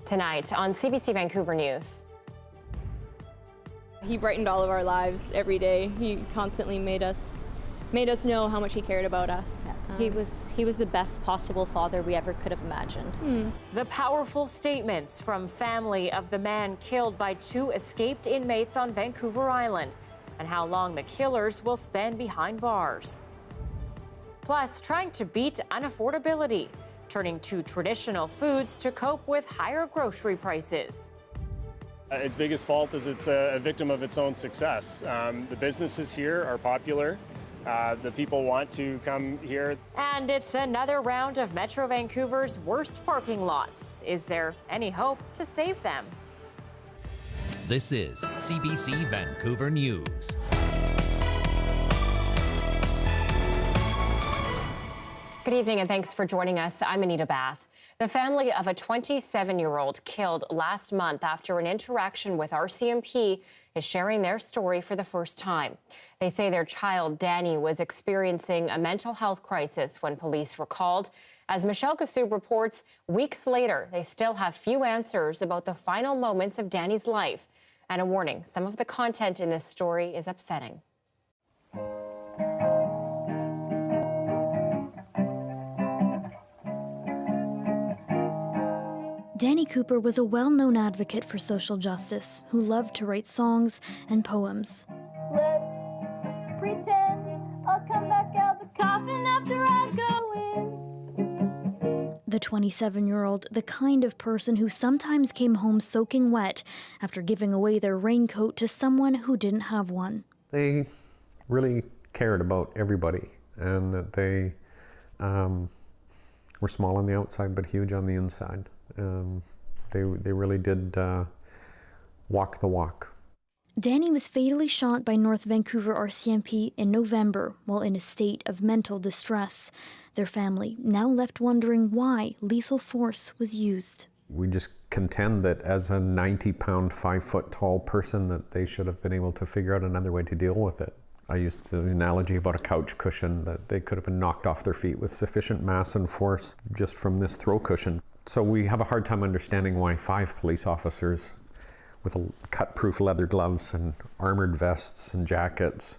Tonight on CBC Vancouver News. He brightened all of our lives every day. He constantly made us know how much he cared about us. He was the best possible father we ever could have imagined. The powerful statements from family of the man killed by 2 escaped inmates on Vancouver Island, and how long the killers will spend behind bars. Plus, trying to beat unaffordability, turning to traditional foods to cope with higher grocery prices. Its biggest fault is it's a victim of its own success. The businesses here are popular. The people want to come here. And it's another round of Metro Vancouver's worst parking lots. Is there any hope to save them? This is CBC Vancouver News. Good evening and thanks for joining us. I'm Anita Bathe. The family of a 27-year-old killed last month after an interaction with RCMP is sharing their story for the first time. They say their child, Danny, was experiencing a mental health crisis when police were called. As Michelle Kassoub reports, weeks later, they still have few answers about the final moments of Danny's life. And a warning, some of the content in this story is upsetting. Danny Cooper was a well-known advocate for social justice who loved to write songs and poems. Let's pretend I'll come back out the coffin after I go in. The 27-year-old, the kind of person who sometimes came home soaking wet after giving away their raincoat to someone who didn't have one. They really cared about everybody, and that they were small on the outside but huge on the inside. They really did walk the walk. Danny was fatally shot by North Vancouver RCMP in November while in a state of mental distress. Their family now left wondering why lethal force was used. We just contend that as a 90-pound, 5-foot-tall person that they should have been able to figure out another way to deal with it. I used the analogy about a couch cushion, that they could have been knocked off their feet with sufficient mass and force just from this throw cushion. So we have a hard time understanding why 5 police officers with cut-proof leather gloves and armored vests and jackets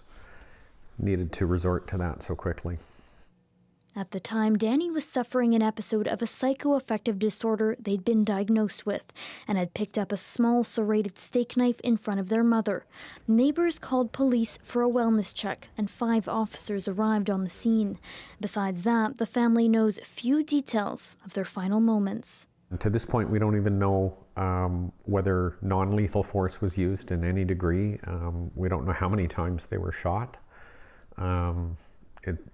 needed to resort to that so quickly. At the time, Danny was suffering an episode of a psychoaffective disorder they'd been diagnosed with and had picked up a small serrated steak knife in front of their mother. Neighbors called police for a wellness check and 5 officers arrived on the scene. Besides that, the family knows few details of their final moments. To this point, we don't even know whether non-lethal force was used in any degree. We don't know how many times they were shot.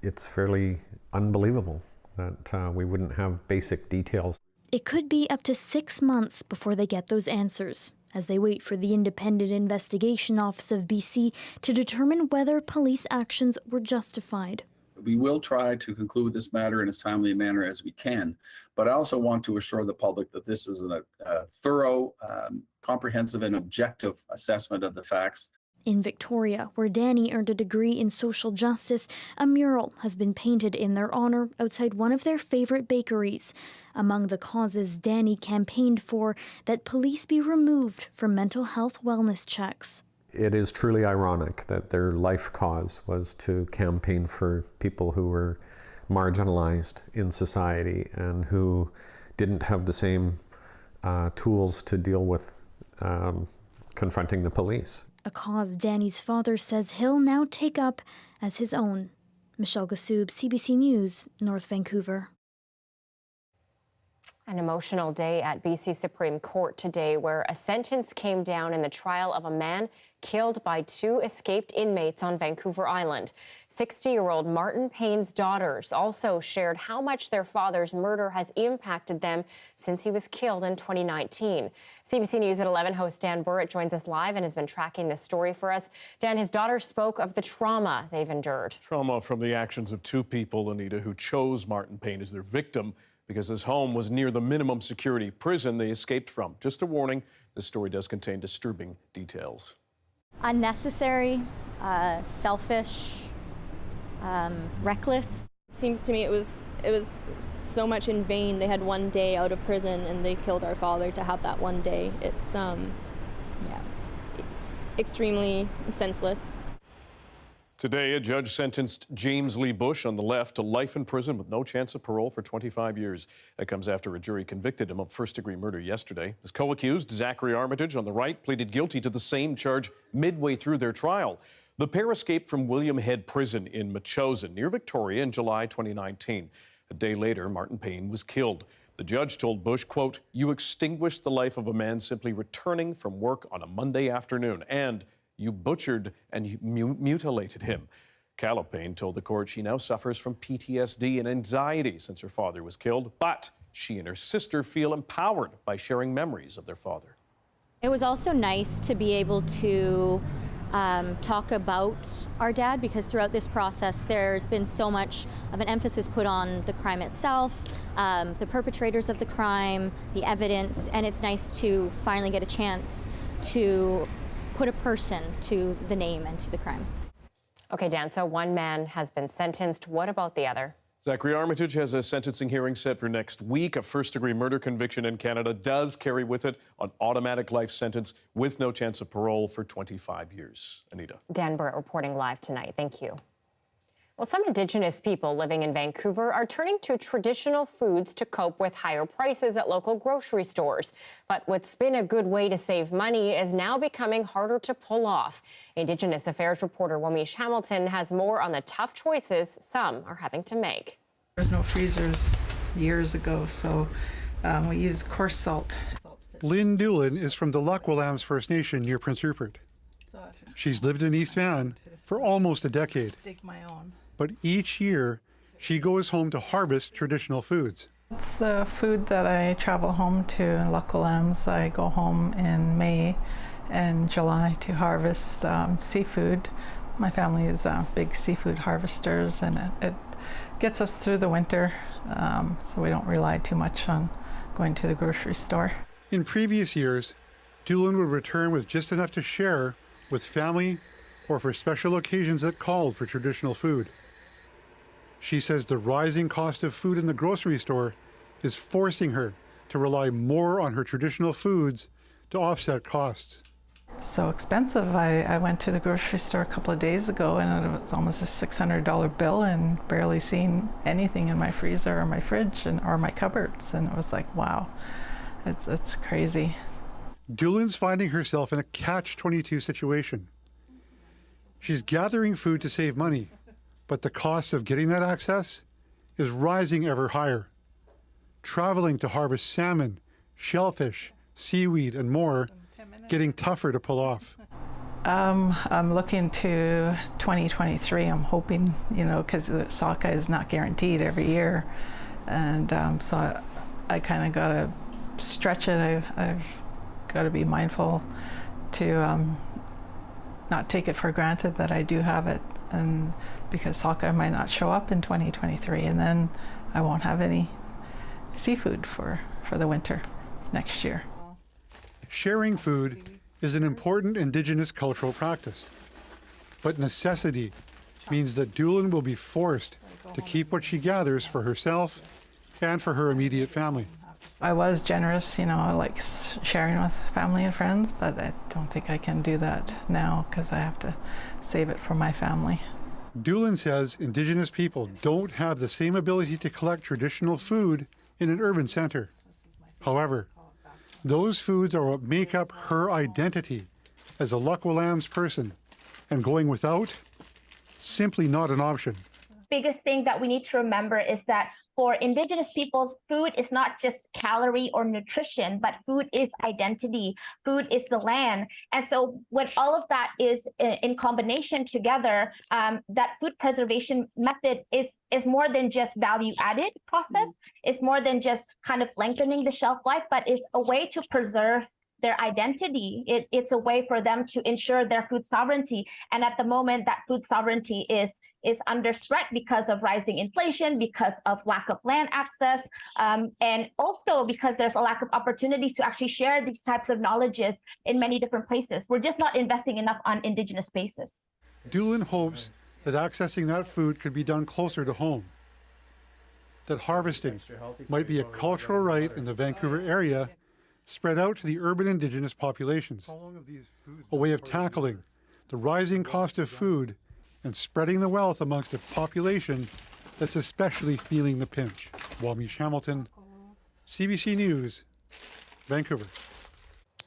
It's fairly unbelievable that we wouldn't have basic details. It could be up to 6 months before they get those answers, as they wait for the Independent Investigation Office of BC to determine whether police actions were justified. We will try to conclude this matter in as timely a manner as we can, but I also want to assure the public that this is a thorough, comprehensive and objective assessment of the facts. In Victoria, where Danny earned a degree in social justice, a mural has been painted in their honor outside one of their favorite bakeries. Among the causes Danny campaigned for, that police be removed from mental health wellness checks. It is truly ironic that their life cause was to campaign for people who were marginalized in society and who didn't have the same tools to deal with confronting the police. A cause Danny's father says he'll now take up as his own. Michelle Kassoub, CBC News, North Vancouver. An emotional day at BC Supreme Court today, where a sentence came down in the trial of a man killed by 2 escaped inmates on Vancouver Island. 60-year-old Martin Payne's daughters also shared how much their father's murder has impacted them since he was killed in 2019. CBC News at 11 host Dan Burrett joins us live and has been tracking this story for us. Dan, his daughters spoke of the trauma they've endured. Trauma from the actions of 2 people, Anita, who chose Martin Payne as their victim because his home was near the minimum security prison they escaped from. Just a warning, this story does contain disturbing details. Unnecessary, selfish, reckless. Seems to me it was so much in vain. They had one day out of prison and they killed our father to have that one day. It's extremely senseless. Today, a judge sentenced James Lee Bush on the left to life in prison with no chance of parole for 25 years. That comes after a jury convicted him of first-degree murder yesterday. His co-accused, Zachary Armitage, on the right, pleaded guilty to the same charge midway through their trial. The pair escaped from William Head Prison in Metchosin, near Victoria, in July 2019. A day later, Martin Payne was killed. The judge told Bush, quote, "You extinguished the life of a man simply returning from work on a Monday afternoon, and you butchered and mutilated him." Calla Payne told the court she now suffers from PTSD and anxiety since her father was killed, but she and her sister feel empowered by sharing memories of their father. It was also nice to be able to talk about our dad, because throughout this process there's been so much of an emphasis put on the crime itself, the perpetrators of the crime, the evidence, and it's nice to finally get a chance to put a person to the name and to the crime. Okay, Dan, so one man has been sentenced. What about the other? Zachary Armitage has a sentencing hearing set for next week. A first-degree murder conviction in Canada does carry with it an automatic life sentence with no chance of parole for 25 years. Anita. Dan Burrett reporting live tonight. Thank you. Well, some Indigenous people living in Vancouver are turning to traditional foods to cope with higher prices at local grocery stores. But what's been a good way to save money is now becoming harder to pull off. Indigenous Affairs reporter Wamish Hamilton has more on the tough choices some are having to make. There's no freezers years ago, so we use coarse salt. Lynn Doolin is from the Lakwalams First Nation near Prince Rupert. She's lived in East Van for almost a decade. Dig my own. But each year, she goes home to harvest traditional foods. It's the food that I travel home to in Lakwalams. I go home in May and July to harvest seafood. My family is big seafood harvesters, and it gets us through the winter, so we don't rely too much on going to the grocery store. In previous years, Doolin would return with just enough to share with family or for special occasions that called for traditional food. She says the rising cost of food in the grocery store is forcing her to rely more on her traditional foods to offset costs. So expensive. I went to the grocery store a couple of days ago and it was almost a $600 bill and barely seen anything in my freezer or my fridge or my cupboards. And it was like, wow, it's crazy. Doolin's finding herself in a catch-22 situation. She's gathering food to save money, but the cost of getting that access is rising ever higher. Traveling to harvest salmon, shellfish, seaweed, and more, getting tougher to pull off. I'm looking to 2023. I'm hoping, because the sockeye is not guaranteed every year. And so I kind of got to stretch it. I've got to be mindful to not take it for granted that I do have it, and because sockeye might not show up in 2023, and then I won't have any seafood for the winter next year. Sharing food is an important Indigenous cultural practice, but necessity means that Doolin will be forced to keep what she gathers for herself and for her immediate family. I was generous, like sharing with family and friends, but I don't think I can do that now because I have to save it for my family. Doolin says Indigenous people don't have the same ability to collect traditional food in an urban center. However, those foods are what make up her identity as a Lakwalams person, and going without, simply not an option. Biggest thing that we need to remember is that for Indigenous peoples, food is not just calorie or nutrition, but food is identity. Food is the land. And so when all of that is in combination together, that food preservation method is more than just value-added process. It's more than just kind of lengthening the shelf life, but it's a way to preserve their identity. It's a way for them to ensure their food sovereignty. And at the moment, that food sovereignty is under threat because of rising inflation, because of lack of land access, and also because there's a lack of opportunities to actually share these types of knowledges in many different places. We're just not investing enough on Indigenous spaces. Doolin hopes that accessing that food could be done closer to home, that harvesting might be a cultural right in the Vancouver area spread out to the urban Indigenous populations, a way of tackling the rising cost of food and spreading the wealth amongst a population that's especially feeling the pinch. Wamish Hamilton, CBC News, Vancouver.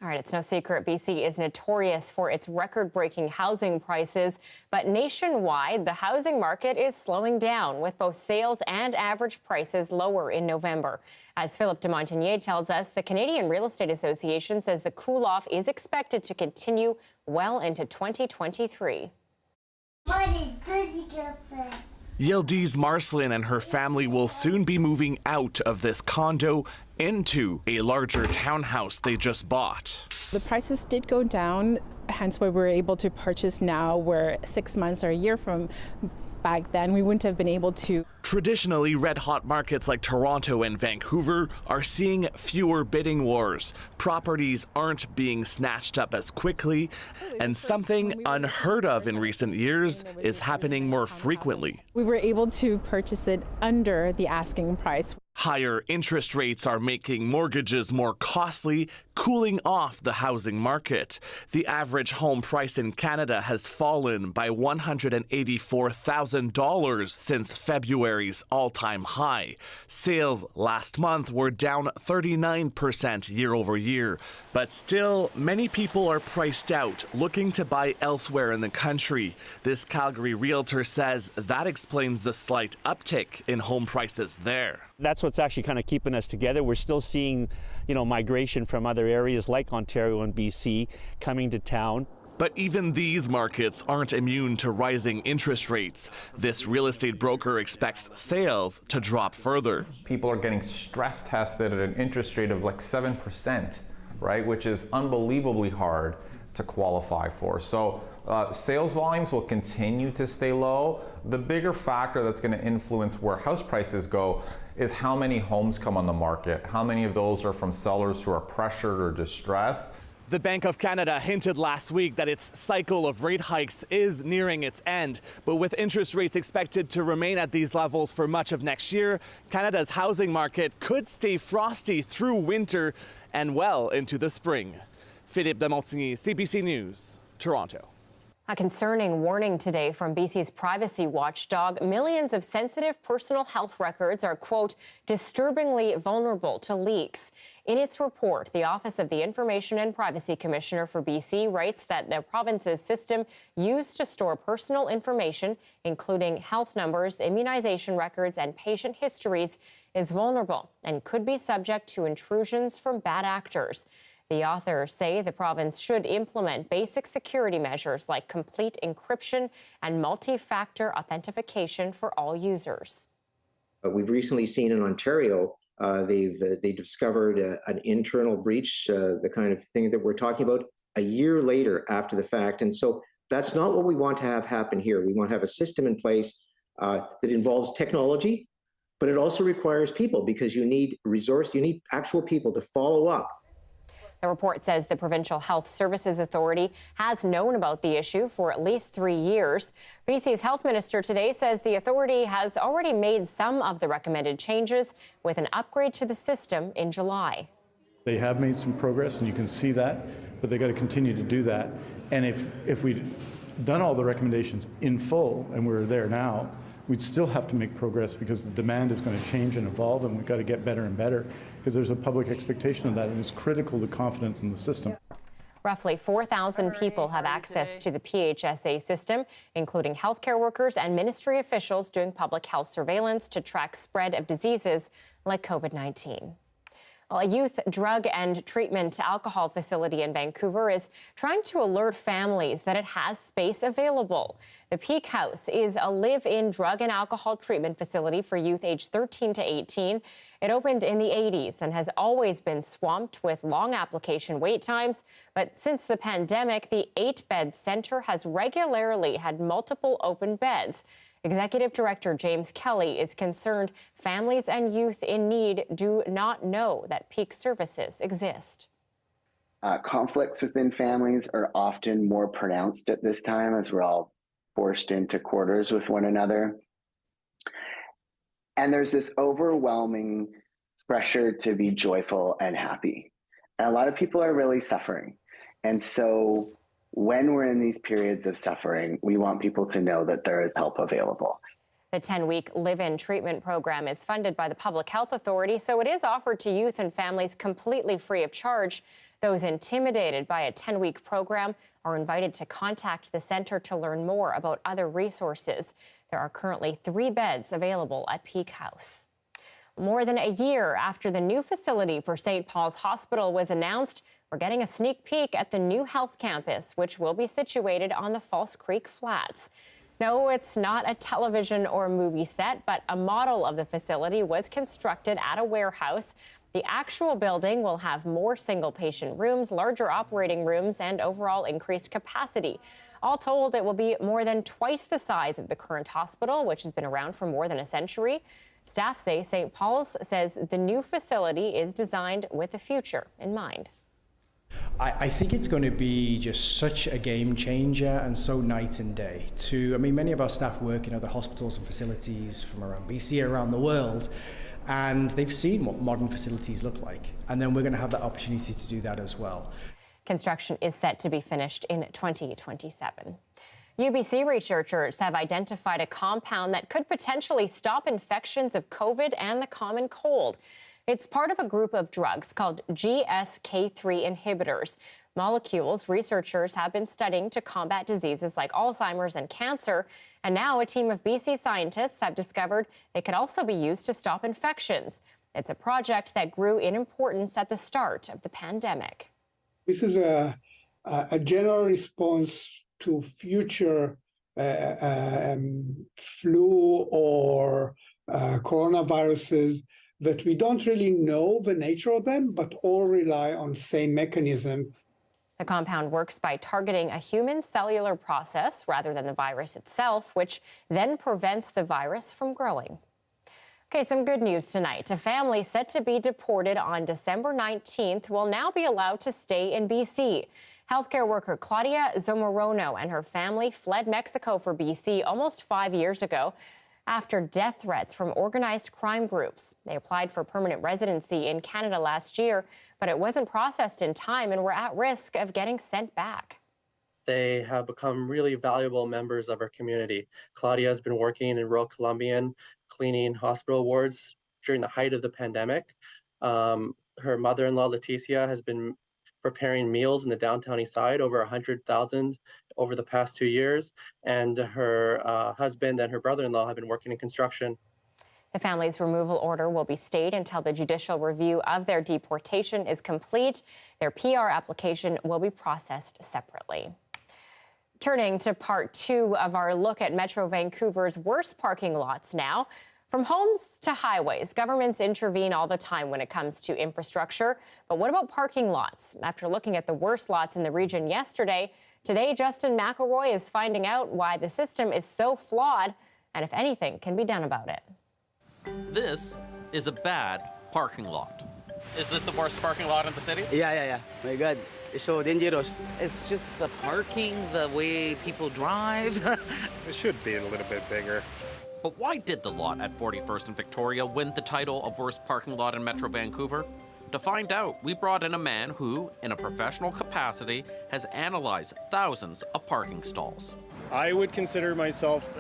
All right, it's no secret BC is notorious for its record-breaking housing prices, but nationwide, the housing market is slowing down, with both sales and average prices lower in November. As Philip de Montagnier tells us, the Canadian Real Estate Association says the cool-off is expected to continue well into 2023. Yildiz Marslin and her family will soon be moving out of this condo into a larger townhouse they just bought. The prices did go down, hence why we're able to purchase now, where 6 months or a year from back then we wouldn't have been able to. Traditionally, red-hot markets like Toronto and Vancouver are seeing fewer bidding wars. Properties aren't being snatched up as quickly, and something unheard of in recent years is happening more frequently. We were able to purchase it under the asking price. Higher interest rates are making mortgages more costly, cooling off the housing market. The average home price in Canada has fallen by $184,000 since February's all-time high. Sales last month were down 39% year over year. But still, many people are priced out, looking to buy elsewhere in the country. This Calgary realtor says that explains the slight uptick in home prices there. That's what's actually kind of keeping us together. We're still seeing, migration from other areas like Ontario and BC coming to town. But even these markets aren't immune to rising interest rates. This real estate broker expects sales to drop further. People are getting stress tested at an interest rate of like 7%, right? Which is unbelievably hard to qualify for. So sales volumes will continue to stay low. The bigger factor that's going to influence where house prices go is how many homes come on the market. How many of those are from sellers who are pressured or distressed? The Bank of Canada hinted last week that its cycle of rate hikes is nearing its end. But with interest rates expected to remain at these levels for much of next year, Canada's housing market could stay frosty through winter and well into the spring. Philippe de Montagnier, CBC News, Toronto. A concerning warning today from BC's privacy watchdog. Millions of sensitive personal health records are, quote, disturbingly vulnerable to leaks. In its report, the Office of the Information and Privacy Commissioner for BC writes that the province's system used to store personal information, including health numbers, immunization records, and patient histories, is vulnerable and could be subject to intrusions from bad actors. The authors say the province should implement basic security measures like complete encryption and multi-factor authentication for all users. We've recently seen in Ontario, they discovered an internal breach, the kind of thing that we're talking about, a year later after the fact. And so that's not what we want to have happen here. We want to have a system in place that involves technology, but it also requires people, because you need actual people to follow up. The report says the Provincial Health Services Authority has known about the issue for at least 3 years. BC's health minister today says the authority has already made some of the recommended changes, with an upgrade to the system in July. They have made some progress, and you can see that, but they've got to continue to do that. And if we'd done all the recommendations in full, and we're there now, we'd still have to make progress, because the demand is going to change and evolve, and we've got to get better and better, because there's a public expectation of that, and it's critical to confidence in the system. Roughly 4,000 people have access to the PHSA system, including healthcare workers and ministry officials doing public health surveillance to track spread of diseases like COVID-19. Well, a youth drug and treatment alcohol facility in Vancouver is trying to alert families that it has space available. The Peak House is a live-in drug and alcohol treatment facility for youth aged 13 to 18. It opened in the 80s and has always been swamped with long application wait times. But since the pandemic, the 8-bed center has regularly had multiple open beds. Executive Director James Kelly is concerned families and youth in need do not know that Peak services exist. Conflicts within families are often more pronounced at this time, as we're all forced into quarters with one another. And there's this overwhelming pressure to be joyful and happy. And a lot of people are really suffering. And so when we're in these periods of suffering, we want people to know that there is help available. The 10-week live-in treatment program is funded by the Public Health Authority, so it is offered to youth and families completely free of charge. Those intimidated by a 10-week program are invited to contact the center to learn more about other resources. There are currently 3 beds available at Peak House. More than a year after the new facility for St. Paul's Hospital was announced, we're getting a sneak peek at the new health campus, which will be situated on the False Creek Flats. No, it's not a television or movie set, but a model of the facility was constructed at a warehouse. The actual building will have more single-patient rooms, larger operating rooms, and overall increased capacity. All told, it will be more than twice the size of the current hospital, which has been around for more than a century. Staff say St. Paul's says the new facility is designed with the future in mind. I think it's going to be just such a game changer and so night and day. Many of our staff work in other hospitals and facilities from around BC, around the world, and they've seen what modern facilities look like. And then we're going to have the opportunity to do that as well. Construction is set to be finished in 2027. UBC researchers have identified a compound that could potentially stop infections of COVID and the common cold. It's part of a group of drugs called GSK3 inhibitors, molecules researchers have been studying to combat diseases like Alzheimer's and cancer. And now a team of BC scientists have discovered they could also be used to stop infections. It's a project that grew in importance at the start of the pandemic. This is a general response to future flu or coronaviruses that we don't really know the nature of them, but all rely on the same mechanism. The compound works by targeting a human cellular process rather than the virus itself, which then prevents the virus from growing. Okay, some good news tonight. A family set to be deported on December 19th will now be allowed to stay in BC. Healthcare worker Claudia Zomorono and her family fled Mexico for BC almost 5 years ago after death threats from organized crime groups. They applied for permanent residency in Canada last year, but it wasn't processed in time and were at risk of getting sent back. They have become really valuable members of our community. Claudia has been working in rural Colombian, cleaning hospital wards during the height of the pandemic. Her mother-in-law, Leticia, has been preparing meals in the downtown east side, over 100,000 over the past 2 years. And her husband and her brother-in-law have been working in construction. The family's removal order will be stayed until the judicial review of their deportation is complete. Their PR application will be processed separately. Turning to part 2 of our look at Metro Vancouver's worst parking lots now. From homes to highways, governments intervene all the time when it comes to infrastructure. But what about parking lots? After looking at the worst lots in the region yesterday, today Justin McElroy is finding out why the system is so flawed and if anything can be done about it. This is a bad parking lot. Is this the worst parking lot in the city? Yeah. My God, it's so dangerous. It's just the parking, the way people drive. It should be a little bit bigger. But why did the lot at 41st and Victoria win the title of worst parking lot in Metro Vancouver? To find out, we brought in a man who, in a professional capacity, has analyzed thousands of parking stalls. I would consider myself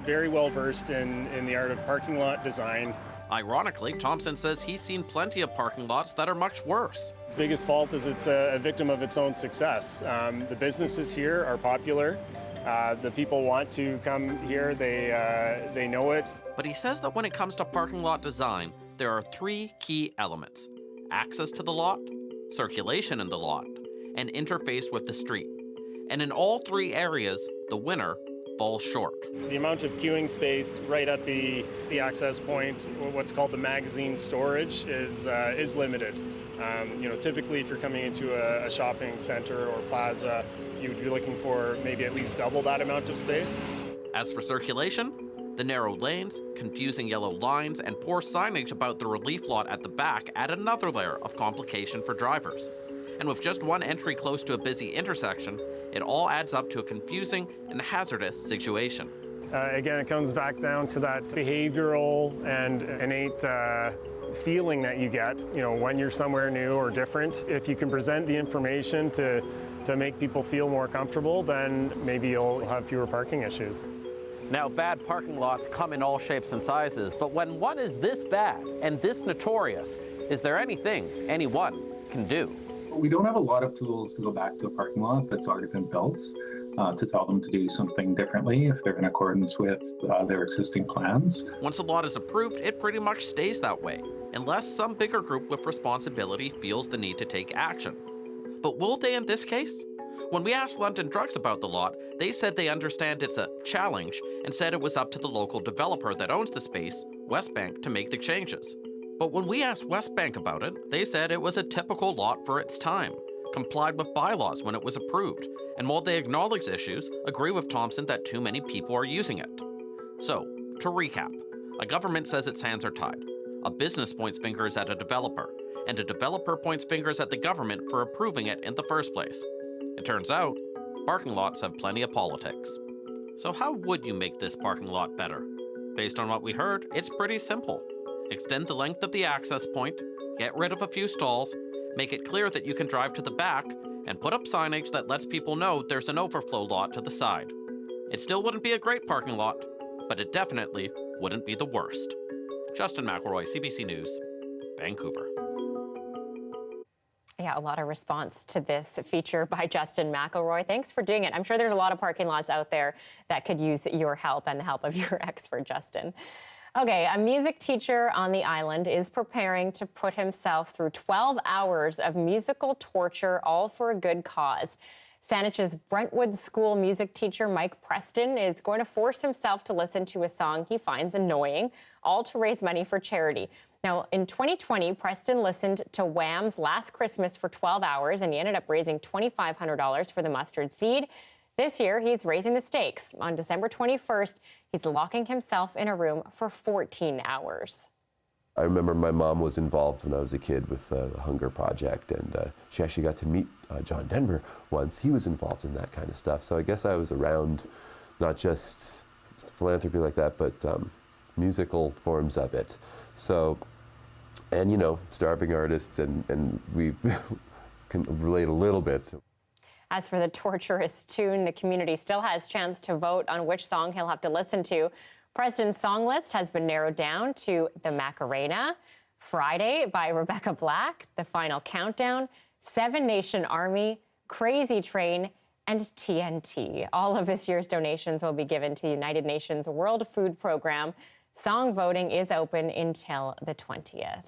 very well versed in the art of parking lot design. Ironically, Thompson says he's seen plenty of parking lots that are much worse. Its biggest fault is it's a victim of its own success. The businesses here are popular. The people want to come here, they know it. But he says that when it comes to parking lot design, there are 3 key elements: access to the lot, circulation in the lot, and interface with the street. And in all 3 areas, the winner falls short. The amount of queuing space right at the access point, what's called the magazine storage, is limited. Typically if you're coming into a shopping center or plaza, you would be looking for maybe at least double that amount of space. As for circulation, the narrow lanes, confusing yellow lines, and poor signage about the relief lot at the back add another layer of complication for drivers. And with just one entry close to a busy intersection, it all adds up to a confusing and hazardous situation. Again, it comes back down to that behavioral and innate feeling that you get, when you're somewhere new or different. If you can present the information to make people feel more comfortable, then maybe you'll have fewer parking issues. Now, bad parking lots come in all shapes and sizes, but when one is this bad and this notorious, is there anything anyone can do? We don't have a lot of tools to go back to a parking lot that's already been built to tell them to do something differently if they're in accordance with their existing plans. Once a lot is approved, it pretty much stays that way, unless some bigger group with responsibility feels the need to take action. But will they in this case? When we asked London Drugs about the lot, they said they understand it's a challenge and said it was up to the local developer that owns the space, Westbank, to make the changes. But when we asked Westbank about it, they said it was a typical lot for its time, complied with bylaws when it was approved, and while they acknowledge issues, agree with Thompson that too many people are using it. So, to recap, a government says its hands are tied, a business points fingers at a developer, and a developer points fingers at the government for approving it in the first place. It turns out, parking lots have plenty of politics. So how would you make this parking lot better? Based on what we heard, it's pretty simple. Extend the length of the access point, get rid of a few stalls, make it clear that you can drive to the back, and put up signage that lets people know there's an overflow lot to the side. It still wouldn't be a great parking lot, but it definitely wouldn't be the worst. Justin McElroy, CBC News, Vancouver. Yeah, a lot of response to this feature by Justin McElroy. Thanks for doing it. I'm sure there's a lot of parking lots out there that could use your help and the help of your expert, Justin. Okay, a music teacher on the island is preparing to put himself through 12 hours of musical torture, all for a good cause. Saanach's Brentwood School music teacher Mike Preston is going to force himself to listen to a song he finds annoying, all to raise money for charity. Now, in 2020, Preston listened to Wham's Last Christmas for 12 hours, and he ended up raising $2,500 for the mustard seed. This year, he's raising the stakes. On December 21st, he's locking himself in a room for 14 hours. I remember my mom was involved when I was a kid with the Hunger Project, and she actually got to meet John Denver once. He was involved in that kind of stuff. So I guess I was around not just philanthropy like that, but musical forms of it. So, and starving artists, and we can relate a little bit. As for the torturous tune, the community still has a chance to vote on which song he'll have to listen to. Preston's song list has been narrowed down to The Macarena, Friday by Rebecca Black, The Final Countdown, Seven Nation Army, Crazy Train, and TNT. All of this year's donations will be given to the United Nations World Food Program. Song voting is open until the 20th.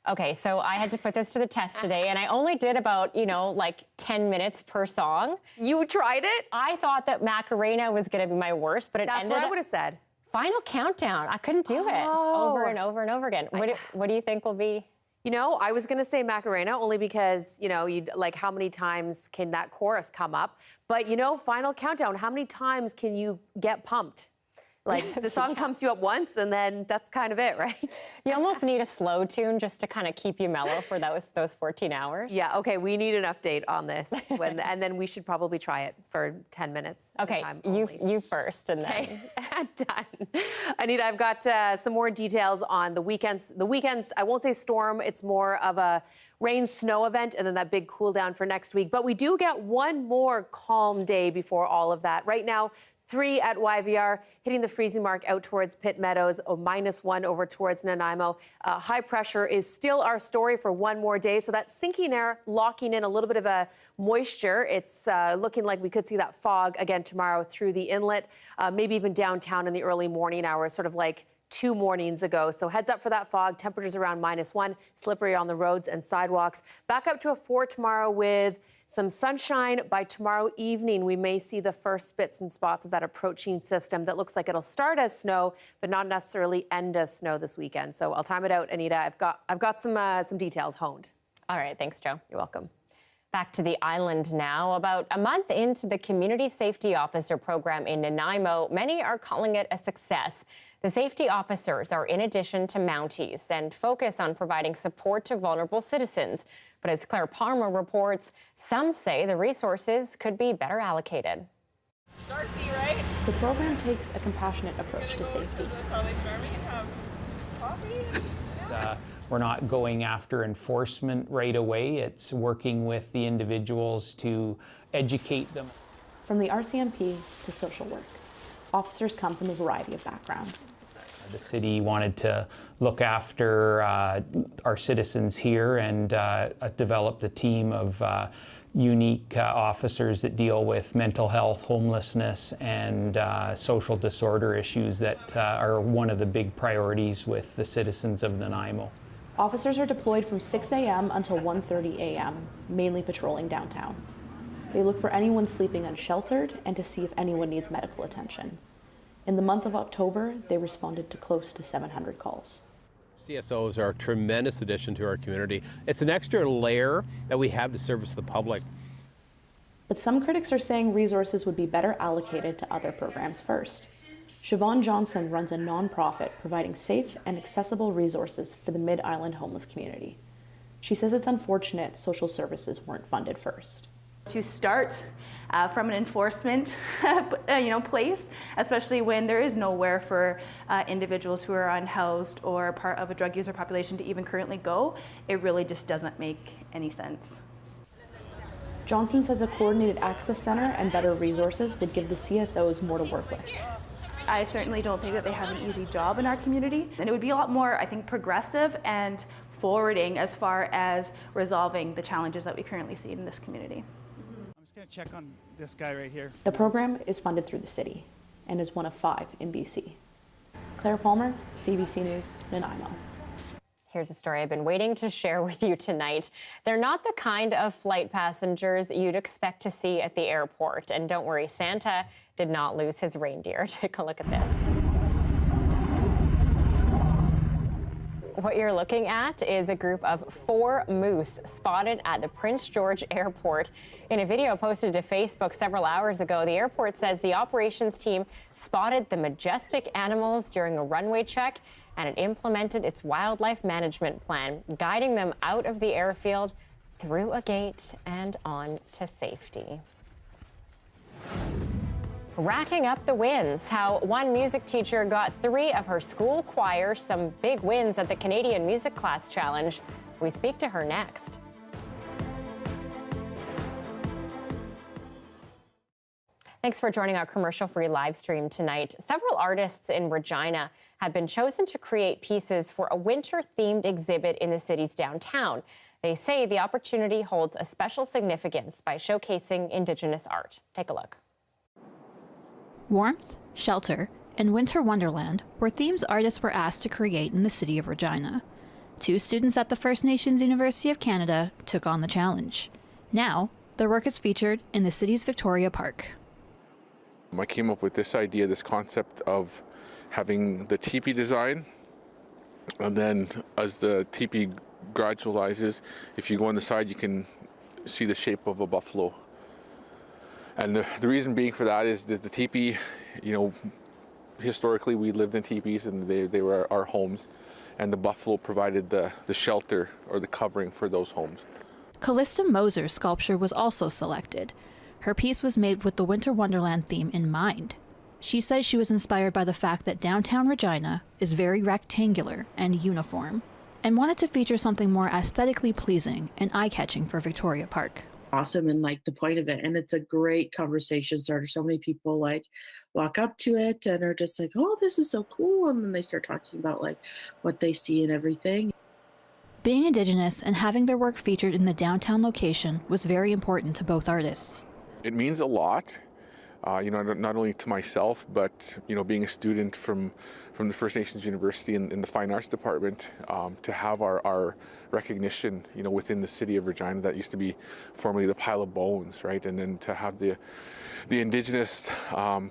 Okay, so I had to put this to the test today, and I only did about, like 10 minutes per song. You tried it? I thought that Macarena was going to be my worst, but it ended up... That's what I would have said. Final Countdown. I couldn't do it over and over and over again. What do you think will be? I was going to say Macarena only because, you'd like how many times can that chorus come up? But, Final Countdown, how many times can you get pumped? Like the song comes to you up once and then that's kind of it, right? You almost need a slow tune just to kind of keep you mellow for those 14 hours. Yeah, okay, we need an update on this. And then we should probably try it for 10 minutes. Okay, you first and then. Okay, done. Anita, I've got some more details on the weekends. The weekends, I won't say storm, it's more of a rain-snow event and then that big cool down for next week. But we do get one more calm day before all of that. Right now, 3 at YVR, hitting the freezing mark out towards Pitt Meadows, -1 over towards Nanaimo. High pressure is still our story for one more day, so that sinking air locking in a little bit of a moisture. It's looking like we could see that fog again tomorrow through the inlet, maybe even downtown in the early morning hours, sort of like 2 mornings ago. So heads up for that fog. Temperatures around -1, slippery on the roads and sidewalks. Back up to a 4 tomorrow with some sunshine. By tomorrow evening, we may see the first spits and spots of that approaching system that looks like it'll start as snow, but not necessarily end as snow this weekend. So I'll time it out, Anita. I've got some details honed. All right, thanks, Joe. You're welcome. Back to the island now. About a month into the Community Safety Officer program in Nanaimo, many are calling it a success. The safety officers are in addition to Mounties and focus on providing support to vulnerable citizens. But as Claire Palmer reports, some say the resources could be better allocated. The program takes a compassionate approach to safety. We're not going after enforcement right away. It's working with the individuals to educate them. From the RCMP to social work, officers come from a variety of backgrounds. The city wanted to look after our citizens here and developed a team of unique officers that deal with mental health, homelessness, and social disorder issues that are one of the big priorities with the citizens of Nanaimo. Officers are deployed from 6 a.m. until 1:30 a.m., mainly patrolling downtown. They look for anyone sleeping unsheltered and to see if anyone needs medical attention. In the month of October, they responded to close to 700 calls. CSOs are a tremendous addition to our community. It's an extra layer that we have to service the public. But some critics are saying resources would be better allocated to other programs first. Siobhan Johnson runs a nonprofit providing safe and accessible resources for the Mid-Island homeless community. She says it's unfortunate social services weren't funded first. To start from an enforcement place, especially when there is nowhere for individuals who are unhoused or part of a drug user population to even currently go, it really just doesn't make any sense. Johnson says a coordinated access center and better resources would give the CSOs more to work with. I certainly don't think that they have an easy job in our community, and it would be a lot more, I think, progressive and forwarding as far as resolving the challenges that we currently see in this community. I'm just going to check on this guy right here. The program is funded through the city and is one of 5 in BC. Claire Palmer, CBC News, Nanaimo. Here's a story I've been waiting to share with you tonight. They're not the kind of flight passengers you'd expect to see at the airport. And don't worry, Santa did not lose his reindeer. Take a look at this. What you're looking at is a group of 4 moose spotted at the Prince George Airport. In a video posted to Facebook several hours ago, the airport says the operations team spotted the majestic animals during a runway check, and it implemented its wildlife management plan, guiding them out of the airfield, through a gate, and on to safety. Racking up the wins, how one music teacher got 3 of her school choir some big wins at the Canadian Music Class Challenge. We speak to her next. Thanks for joining our commercial-free live stream tonight. Several artists in Regina have been chosen to create pieces for a winter-themed exhibit in the city's downtown. They say the opportunity holds a special significance by showcasing Indigenous art. Take a look. Warmth, shelter, and winter wonderland were themes artists were asked to create in the city of Regina. 2 students at the First Nations University of Canada took on the challenge. Now, their work is featured in the city's Victoria Park. I came up with this idea, this concept of having the teepee design, and then as the teepee gradualizes, if you go on the side, you can see the shape of a buffalo. And the reason being for that is the teepee, historically we lived in teepees and they were our homes, and the buffalo provided the shelter or the covering for those homes. Callista Moser's sculpture was also selected. Her piece was made with the Winter Wonderland theme in mind. She says she was inspired by the fact that downtown Regina is very rectangular and uniform, and wanted to feature something more aesthetically pleasing and eye-catching for Victoria Park. Awesome and the point of it, and it's a great conversation starter. So many people walk up to it and are just like, oh, this is so cool, and then they start talking about what they see and everything. Being Indigenous and having their work featured in the downtown location was very important to both artists. It means a lot, not only to myself, but being a student from the First Nations University in the Fine Arts Department, to have our recognition, within the city of Regina that used to be formerly the Pile of Bones, right? And then to have the Indigenous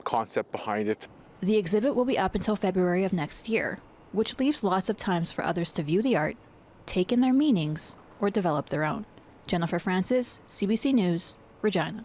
concept behind it. The exhibit will be up until February of next year, which leaves lots of times for others to view the art, take in their meanings, or develop their own. Jennifer Francis, CBC News, Regina.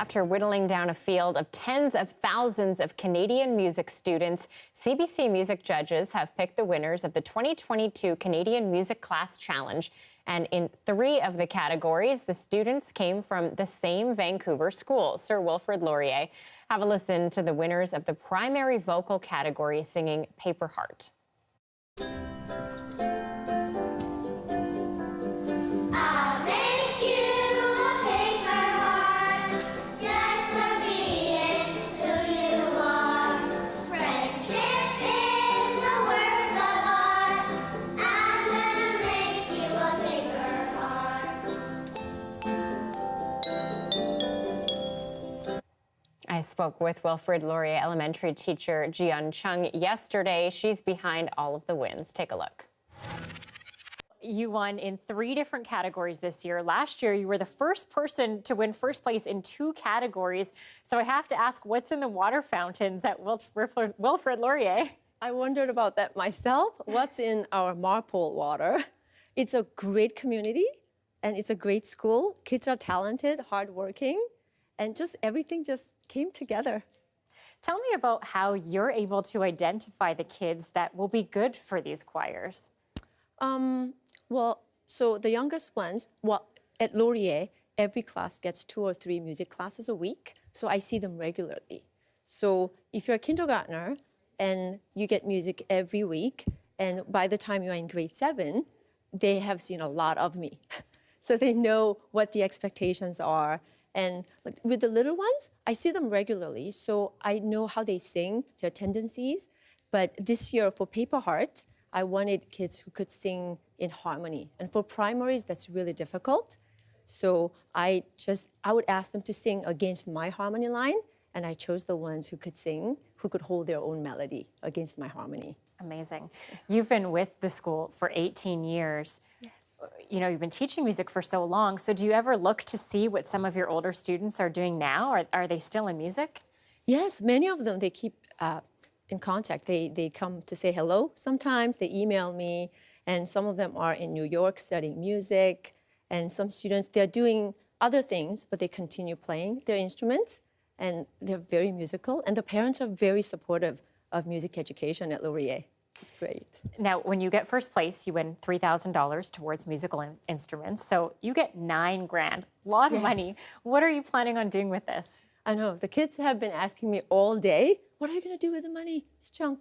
After whittling down a field of tens of thousands of Canadian music students, CBC music judges have picked the winners of the 2022 Canadian Music Class Challenge. And in 3 of the categories, the students came from the same Vancouver school. Sir Wilfrid Laurier, have a listen to the winners of the primary vocal category singing Paper Heart. I spoke with Wilfrid Laurier elementary teacher Jian Chung yesterday. She's behind all of the wins. Take a look. You won in 3 different categories this year. Last year, you were the first person to win first place in 2 categories. So I have to ask, what's in the water fountains at Wilfrid Laurier? I wondered about that myself. What's in our Marpole water? It's a great community, and it's a great school. Kids are talented, hardworking, and just everything just came together. Tell me about how you're able to identify the kids that will be good for these choirs. Well, so the youngest ones, at Laurier, every class gets 2 or 3 music classes a week, so I see them regularly. So if you're a kindergartner and you get music every week, and by the time you're in grade 7, they have seen a lot of me. So they know what the expectations are. And with the little ones, I see them regularly, so I know how they sing, their tendencies. But this year for Paper Heart, I wanted kids who could sing in harmony. And for primaries, that's really difficult. So I would ask them to sing against my harmony line, and I chose the ones who could sing, who could hold their own melody against my harmony. Amazing. You've been with the school for 18 years. Yes. You know, you've been teaching music for so long, so do you ever look to see what some of your older students are doing now? Are they still in music? Yes, many of them, they keep in contact. They come to say hello sometimes, they email me, and some of them are in New York studying music, and some students, they're doing other things, but they continue playing their instruments, and they're very musical, and the parents are very supportive of music education at Laurier. It's great. Now, when you get first place, you win $3,000 towards musical instruments, so you get $9 grand, a lot of money. What are you planning on doing with this? I know, the kids have been asking me all day, what are you going to do with the money, Ms. Chung?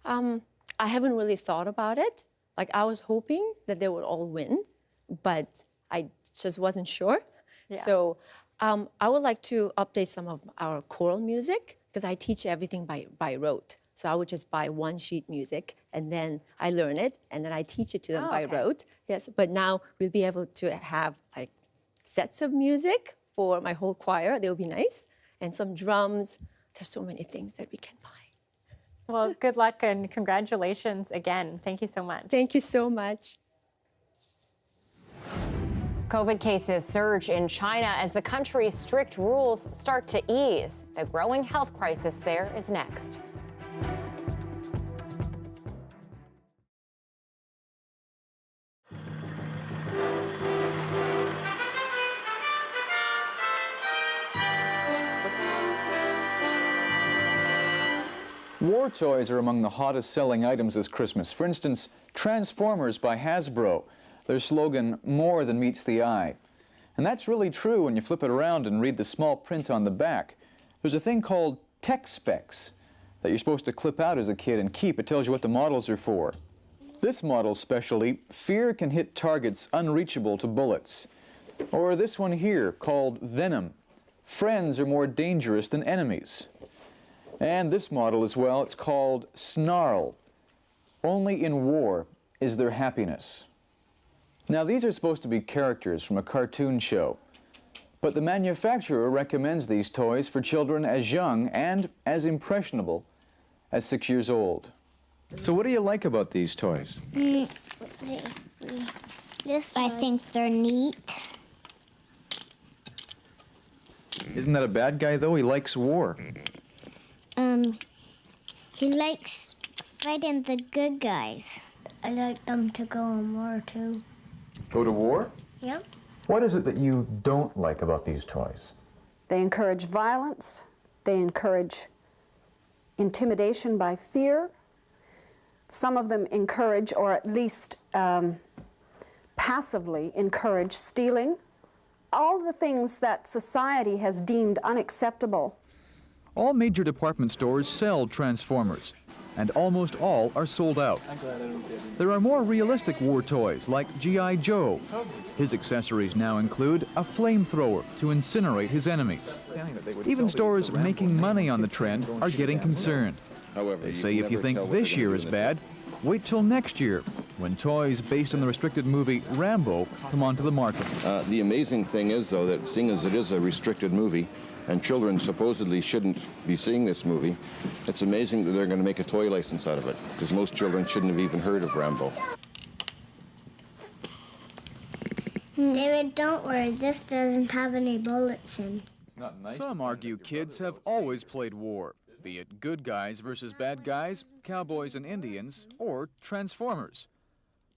I haven't really thought about it. Like, I was hoping that they would all win, but I just wasn't sure. Yeah. So I would like to update some of our choral music, because I teach everything by rote. So I would just buy 1 sheet music, and then I learn it, and then I teach it to them by rote. Yes, but now we'll be able to have like sets of music for my whole choir. They'll be nice. And some drums. There's so many things that we can buy. Well, good luck and congratulations again. Thank you so much. Thank you so much. COVID cases surge in China as the country's strict rules start to ease. The growing health crisis there is next. War toys are among the hottest selling items this Christmas. For instance, Transformers by Hasbro. Their slogan, more than meets the eye. And that's really true when you flip it around and read the small print on the back. There's a thing called tech specs that you're supposed to clip out as a kid and keep. It tells you what the models are for. This model's specialty, fear can hit targets unreachable to bullets. Or this one here, called Venom. Friends are more dangerous than enemies. And this model as well, it's called Snarl. Only in war is there happiness. Now these are supposed to be characters from a cartoon show, but the manufacturer recommends these toys for children as young and as impressionable as 6 years old. So what do you like about these toys? I think they're neat. Isn't that a bad guy though? He likes war. He likes fighting the good guys. I like them to go on war too. Go to war? Yep. What is it that you don't like about these toys? They encourage violence. They encourage intimidation by fear. Some of them encourage, or at least passively encourage, stealing. All the things that society has deemed unacceptable. All major department stores sell Transformers, and almost all are sold out. There are more realistic war toys like G.I. Joe. His accessories now include a flamethrower to incinerate his enemies. Even stores making money on the trend are getting concerned. They say if you think this year is bad, wait till next year, when toys based on the restricted movie Rambo come onto the market. The amazing thing is, though, that seeing as it is a restricted movie, and children supposedly shouldn't be seeing this movie, it's amazing that they're going to make a toy license out of it, because most children shouldn't have even heard of Rambo. David, don't worry, this doesn't have any bullets in. Some argue kids have always played war, be it good guys versus bad guys, cowboys and Indians, or Transformers.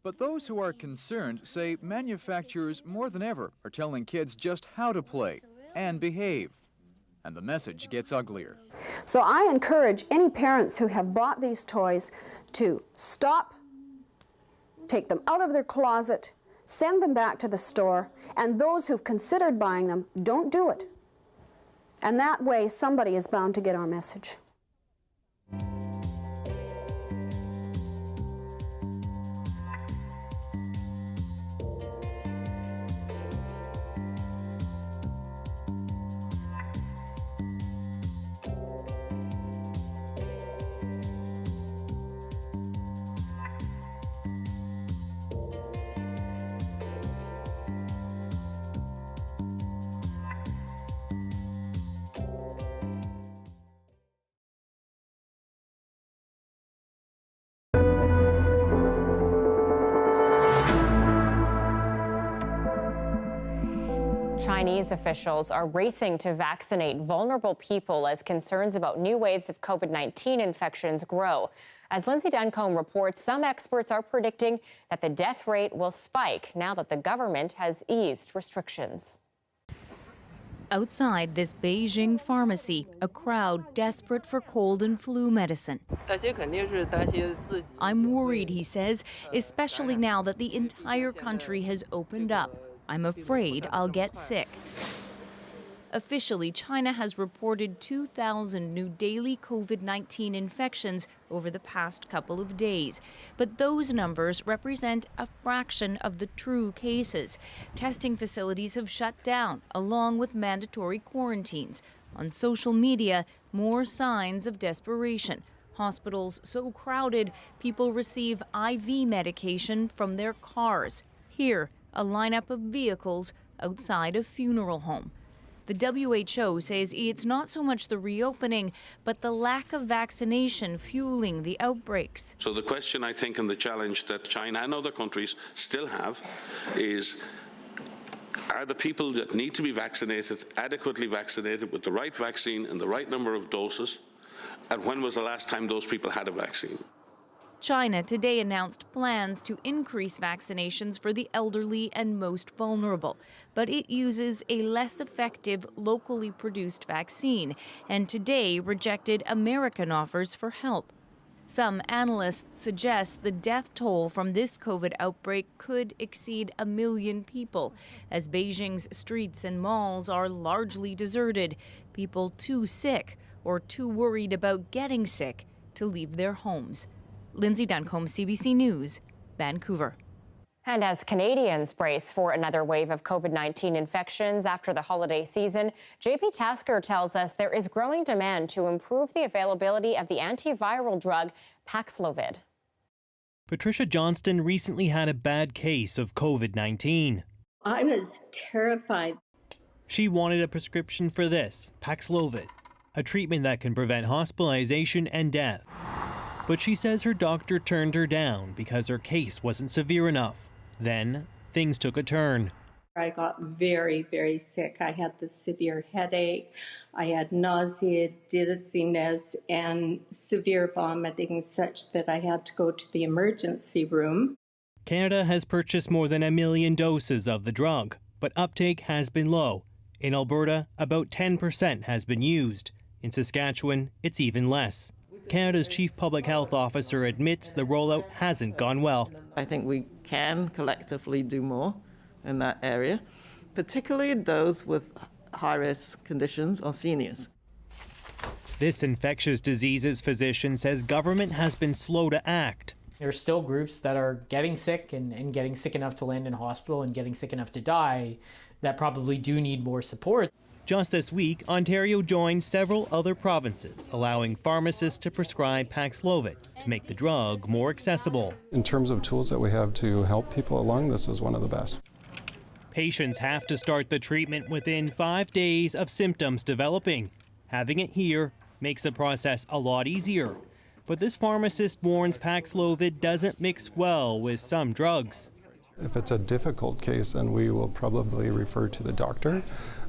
But those who are concerned say manufacturers more than ever are telling kids just how to play and behave. And the message gets uglier. So I encourage any parents who have bought these toys to stop, take them out of their closet, send them back to the store, and those who've considered buying them, don't do it. And that way, somebody is bound to get our message. Chinese officials are racing to vaccinate vulnerable people as concerns about new waves of COVID-19 infections grow. As Lindsay Duncombe reports, some experts are predicting that the death rate will spike now that the government has eased restrictions. Outside this Beijing pharmacy, a crowd desperate for cold and flu medicine. I'm worried, he says, especially now that the entire country has opened up. I'm afraid I'll get sick. Officially, China has reported 2,000 new daily COVID-19 infections over the past couple of days. But those numbers represent a fraction of the true cases. Testing facilities have shut down, along with mandatory quarantines. On social media, more signs of desperation. Hospitals so crowded, people receive IV medication from their cars. Here, a lineup of vehicles outside a funeral home. The WHO says it's not so much the reopening, but the lack of vaccination fueling the outbreaks. So the question, I think, and the challenge that China and other countries still have is, are the people that need to be vaccinated adequately vaccinated with the right vaccine and the right number of doses? And when was the last time those people had a vaccine? China today announced plans to increase vaccinations for the elderly and most vulnerable, but it uses a less effective, locally produced vaccine, and today rejected American offers for help. Some analysts suggest the death toll from this COVID outbreak could exceed 1 million people, as Beijing's streets and malls are largely deserted, people too sick or too worried about getting sick to leave their homes. Lindsay Duncombe, CBC News, Vancouver. And as Canadians brace for another wave of COVID-19 infections after the holiday season, JP Tasker tells us there is growing demand to improve the availability of the antiviral drug Paxlovid. Patricia Johnston recently had a bad case of COVID-19. I was terrified. She wanted a prescription for this, Paxlovid, a treatment that can prevent hospitalization and death. But she says her doctor turned her down because her case wasn't severe enough. Then, things took a turn. I got very, very sick. I had the severe headache. I had nausea, dizziness, and severe vomiting such that I had to go to the emergency room. Canada has purchased more than 1 million doses of the drug, but uptake has been low. In Alberta, about 10% has been used. In Saskatchewan, it's even less. Canada's chief public health officer admits the rollout hasn't gone well. I think we can collectively do more in that area, particularly those with high-risk conditions or seniors. This infectious diseases physician says government has been slow to act. There are still groups that are getting sick and getting sick enough to land in hospital and getting sick enough to die that probably do need more support. Just this week, Ontario joined several other provinces, allowing pharmacists to prescribe Paxlovid to make the drug more accessible. In terms of tools that we have to help people along, this is one of the best. Patients have to start the treatment within 5 days of symptoms developing. Having it here makes the process a lot easier. But this pharmacist warns Paxlovid doesn't mix well with some drugs. If it's a difficult case, then we will probably refer to the doctor.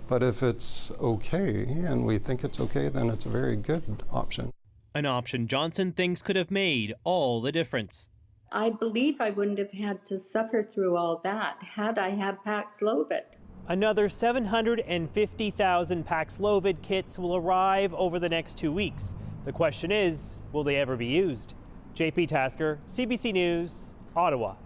But if it's okay, and we think it's okay, then it's a very good option. An option Johnson thinks could have made all the difference. I believe I wouldn't have had to suffer through all that had I had Paxlovid. Another 750,000 Paxlovid kits will arrive over the next 2 weeks. The question is, will they ever be used? JP Tasker, CBC News, Ottawa.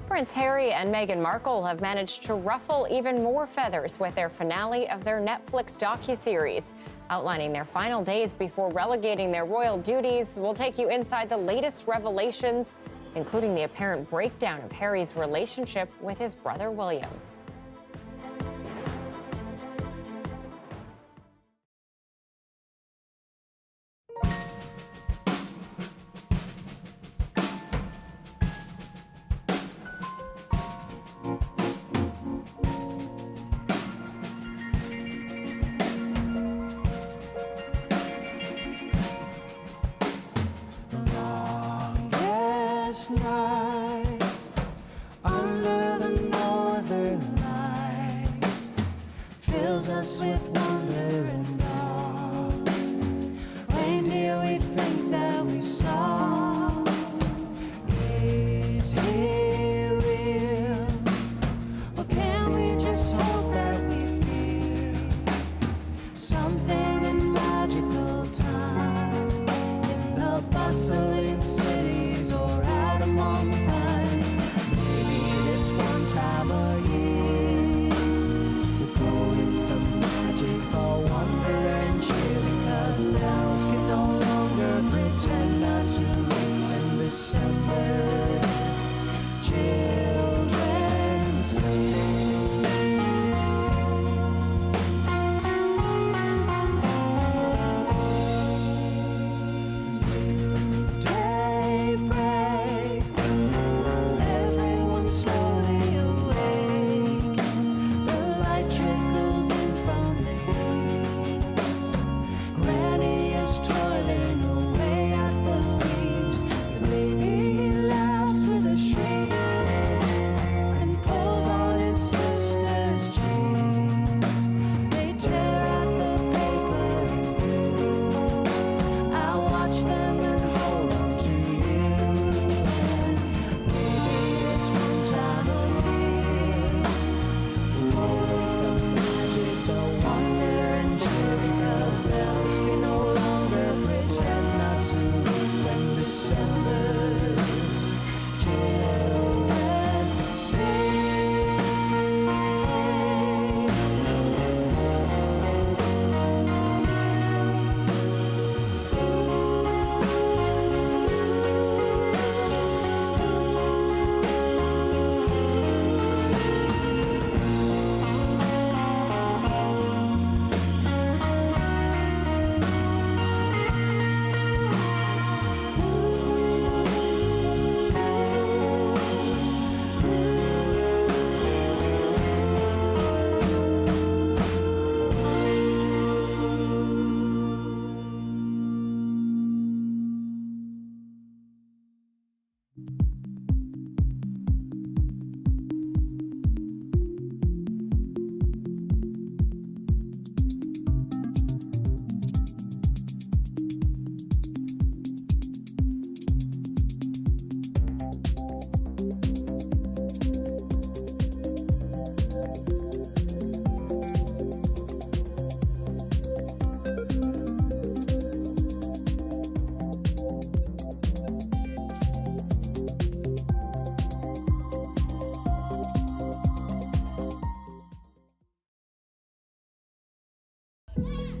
Prince Harry and Meghan Markle have managed to ruffle even more feathers with their finale of their Netflix docuseries. Outlining their final days before relegating their royal duties, we'll take you inside the latest revelations, including the apparent breakdown of Harry's relationship with his brother William. Night under the northern light fills us with wonder and awe. Reindeer we think that we saw. Is it real? Or can we just hope that we feel something in magical times in the bustling cities or among the pines? Maybe this one time a year we'll go with the magic for wonder and cheer, because bells can no longer pretend not to ring in December. Children sing.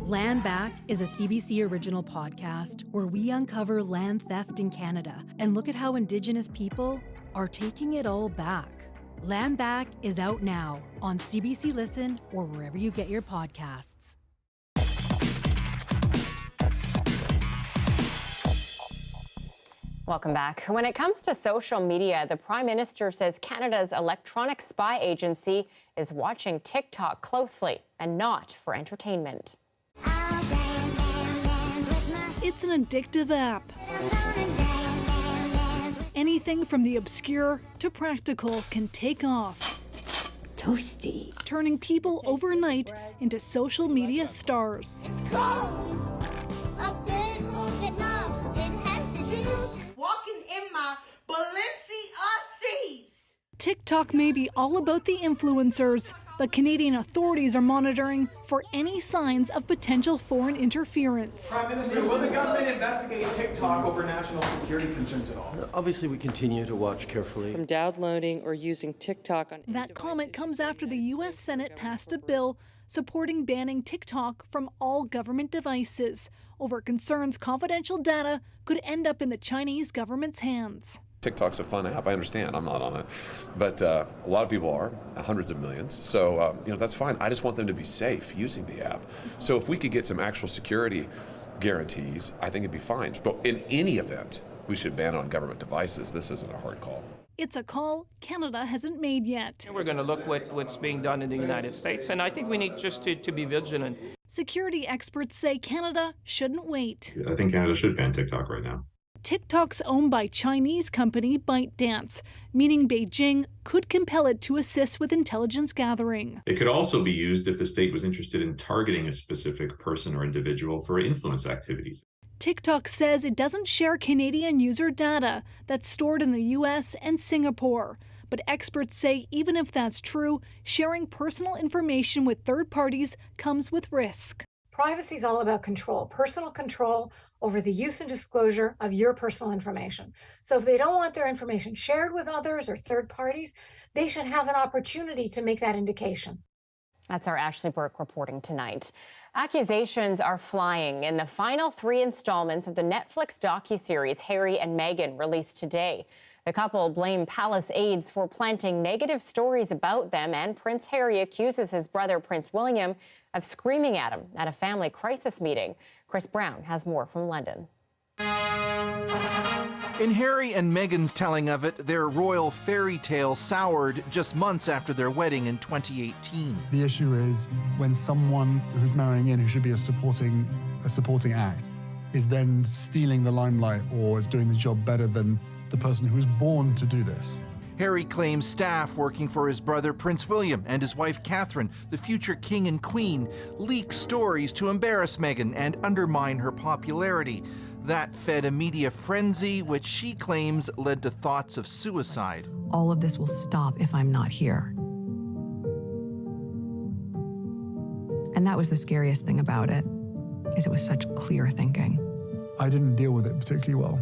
Land Back is a CBC original podcast where we uncover land theft in Canada and look at how Indigenous people are taking it all back. Land Back is out now on CBC Listen or wherever you get your podcasts. Welcome back. When it comes to social media, the Prime Minister says Canada's electronic spy agency is watching TikTok closely and not for entertainment. It's an addictive app. Anything from the obscure to practical can take off. Toasty. Turning people overnight into social media stars. Walking in my Balenciagas. TikTok may be all about the influencers, but Canadian authorities are monitoring for any signs of potential foreign interference. Prime Minister, will the government investigate TikTok over national security concerns at all? Obviously, we continue to watch carefully. From downloading or using TikTok on that comment comes after the U.S. Senate passed a bill supporting banning TikTok from all government devices over concerns confidential data could end up in the Chinese government's hands. TikTok's a fun app. I understand. I'm not on it. But a lot of people are, hundreds of millions. So, that's fine. I just want them to be safe using the app. So if we could get some actual security guarantees, I think it'd be fine. But in any event, we should ban on government devices. This isn't a hard call. It's a call Canada hasn't made yet. We're going to look what's being done in the United States, and I think we need just to be vigilant. Security experts say Canada shouldn't wait. I think Canada should ban TikTok right now. TikTok's owned by Chinese company ByteDance, meaning Beijing could compel it to assist with intelligence gathering. It could also be used if the state was interested in targeting a specific person or individual for influence activities. TikTok says it doesn't share Canadian user data that's stored in the US and Singapore. But experts say even if that's true, sharing personal information with third parties comes with risk. Privacy is all about control, personal control over the use and disclosure of your personal information. So if they don't want their information shared with others or third parties, they should have an opportunity to make that indication. That's our Ashley Burke reporting tonight. Accusations are flying in the final 3 installments of the Netflix docuseries Harry and Meghan, released today. The couple blame palace aides for planting negative stories about them, and Prince Harry accuses his brother Prince William of screaming at him at a family crisis meeting. Chris Brown has more from London. In Harry and Meghan's telling of it, their royal fairy tale soured just months after their wedding in 2018. The issue is when someone who's marrying in, who should be a supporting act, is then stealing the limelight or is doing the job better than the person who was born to do this. Harry claims staff working for his brother Prince William and his wife Catherine, the future king and queen, leak stories to embarrass Meghan and undermine her popularity. That fed a media frenzy, which she claims led to thoughts of suicide. All of this will stop if I'm not here. And that was the scariest thing about it, is it was such clear thinking. I didn't deal with it particularly well.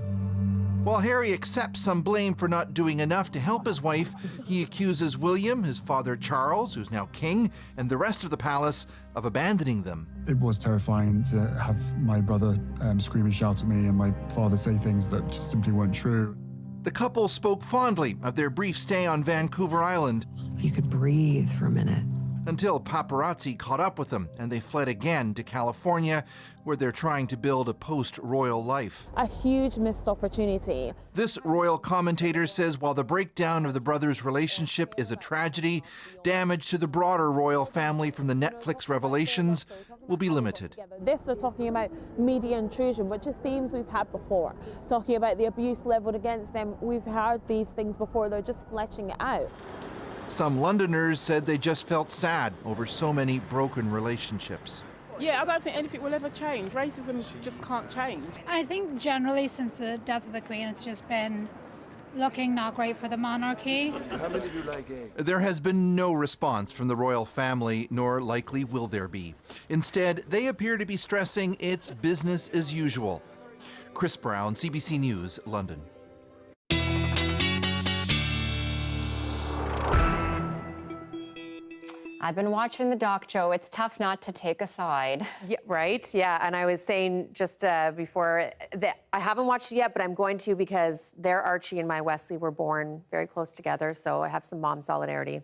While Harry accepts some blame for not doing enough to help his wife, he accuses William, his father Charles, who's now king, and the rest of the palace of abandoning them. It was terrifying to have my brother scream and shout at me and my father say things that just simply weren't true. The couple spoke fondly of their brief stay on Vancouver Island. You could breathe for a minute. Until paparazzi caught up with them and they fled again to California, where they're trying to build a post-royal life. A huge missed opportunity. This royal commentator says while the breakdown of the brothers' relationship is a tragedy, damage to the broader royal family from the Netflix revelations will be limited. This, they're talking about media intrusion, which is themes we've had before. Talking about the abuse leveled against them, we've heard these things before, they're just fleshing it out. Some Londoners said they just felt sad over so many broken relationships. Yeah, I don't think anything will ever change. Racism just can't change. I think generally since the death of the Queen, it's just been looking not great for the monarchy. How many do you like eggs? There has been no response from the royal family, nor likely will there be. Instead, they appear to be stressing it's business as usual. Chris Brown, CBC News, London. I've been watching the doc, Joe. It's tough not to take a side. Yeah, right? Yeah, and I was saying just before that I haven't watched it yet, but I'm going to because their Archie and my Wesley were born very close together, so I have some mom solidarity.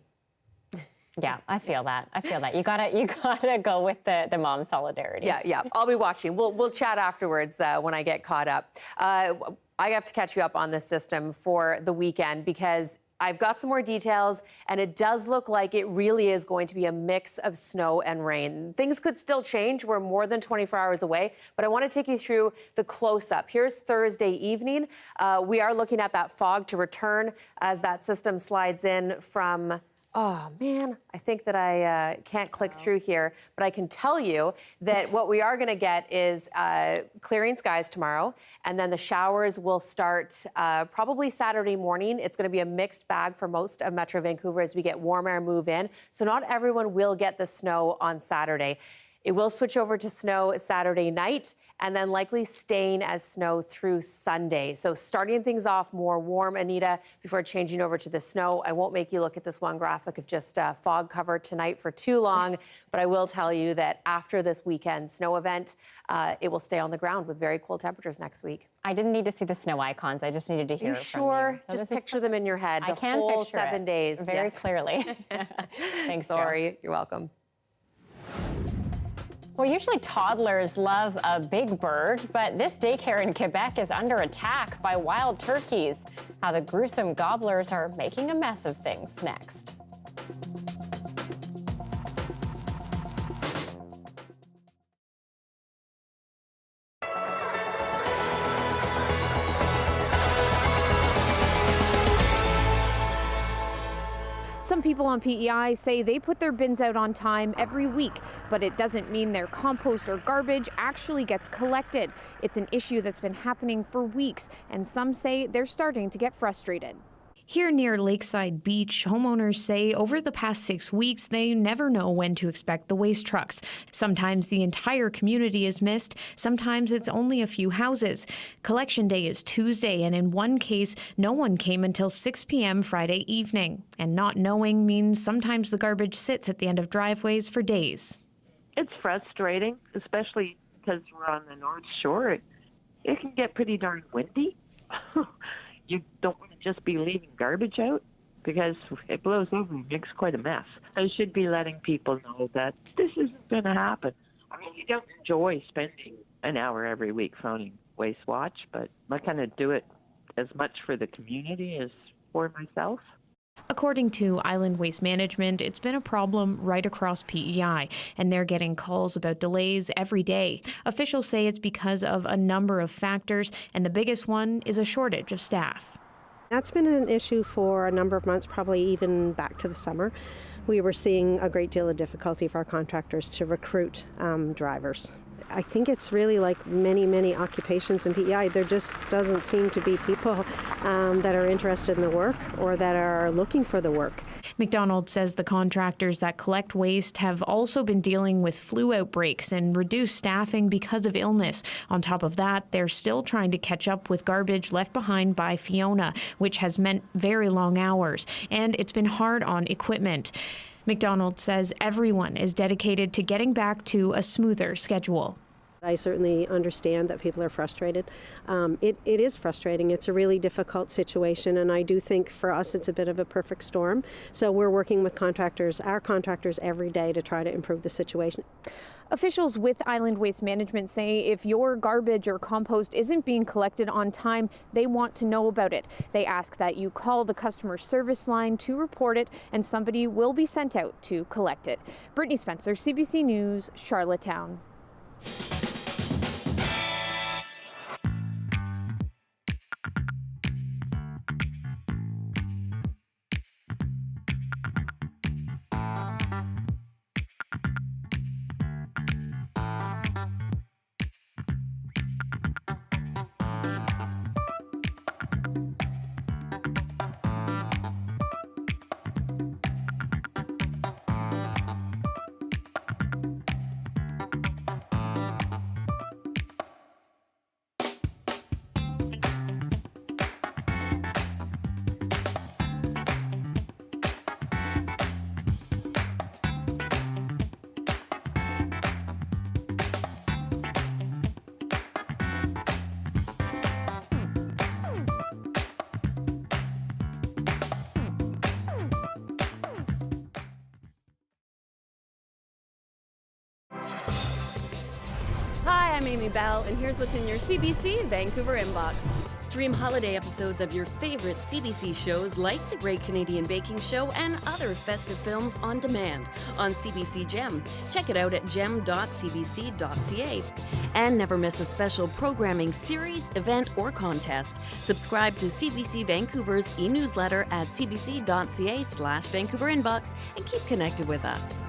Yeah, I feel that. You gotta go with the mom solidarity. Yeah. I'll be watching. We'll chat afterwards when I get caught up. I have to catch you up on this system for the weekend because I've got some more details, and it does look like it really is going to be a mix of snow and rain. Things could still change. We're more than 24 hours away, but I want to take you through the close-up. Here's Thursday evening. We are looking at that fog to return as that system slides in from... Oh, man, I think that I can't click through here, but I can tell you that what we are going to get is clearing skies tomorrow, and then the showers will start probably Saturday morning. It's going to be a mixed bag for most of Metro Vancouver as we get warm air move in, so not everyone will get the snow on Saturday. It will switch over to snow Saturday night and then likely staying as snow through Sunday. So starting things off more warm, Anita, before changing over to the snow. I won't make you look at this one graphic of just fog cover tonight for too long, but I will tell you that after this weekend snow event, it will stay on the ground with very cool temperatures next week. I didn't need to see the snow icons. I just needed to hear you from sure? you. So just picture them in your head the whole 7 days. Very clearly. Thanks, Sorry, Joe. You're welcome. Well, usually toddlers love a big bird, but this daycare in Quebec is under attack by wild turkeys. How the gruesome gobblers are making a mess of things next. Some people on PEI say they put their bins out on time every week, but it doesn't mean their compost or garbage actually gets collected. It's an issue that's been happening for weeks, and some say they're starting to get frustrated. Here near Lakeside Beach, homeowners say over the past 6 weeks, they never know when to expect the waste trucks. Sometimes the entire community is missed. Sometimes it's only a few houses. Collection day is Tuesday, and in one case, no one came until 6 p.m. Friday evening. And not knowing means sometimes the garbage sits at the end of driveways for days. It's frustrating, especially because we're on the North Shore. It can get pretty darn windy. You don't want to just be leaving garbage out because it blows over and makes quite a mess. I should be letting people know that this isn't going to happen. I mean, you don't enjoy spending an hour every week phoning Waste Watch, but I kind of do it as much for the community as for myself. According to Island Waste Management, it's been a problem right across PEI, and they're getting calls about delays every day. Officials say it's because of a number of factors, and the biggest one is a shortage of staff. That's been an issue for a number of months, probably even back to the summer. We were seeing a great deal of difficulty for our contractors to recruit drivers. I think it's really like many occupations in PEI. There just doesn't seem to be people that are interested in the work or that are looking for the work. McDonald says the contractors that collect waste have also been dealing with flu outbreaks and reduced staffing because of illness. On top of that, they're still trying to catch up with garbage left behind by Fiona, which has meant very long hours, and it's been hard on equipment. McDonald says everyone is dedicated to getting back to a smoother schedule. I certainly understand that people are frustrated. It is frustrating. It's a really difficult situation, and I do think for us it's a bit of a perfect storm. So we're working with our contractors every day to try to improve the situation. Officials with Island Waste Management say if your garbage or compost isn't being collected on time, they want to know about it. They ask that you call the customer service line to report it, and somebody will be sent out to collect it. Brittany Spencer, CBC News, Charlottetown. I'm Amy Bell, and here's what's in your CBC Vancouver inbox. Stream holiday episodes of your favorite CBC shows like The Great Canadian Baking Show and other festive films on demand on CBC Gem. Check it out at gem.cbc.ca. And never miss a special programming series, event, or contest. Subscribe to CBC Vancouver's e-newsletter at cbc.ca/Vancouver inbox and keep connected with us.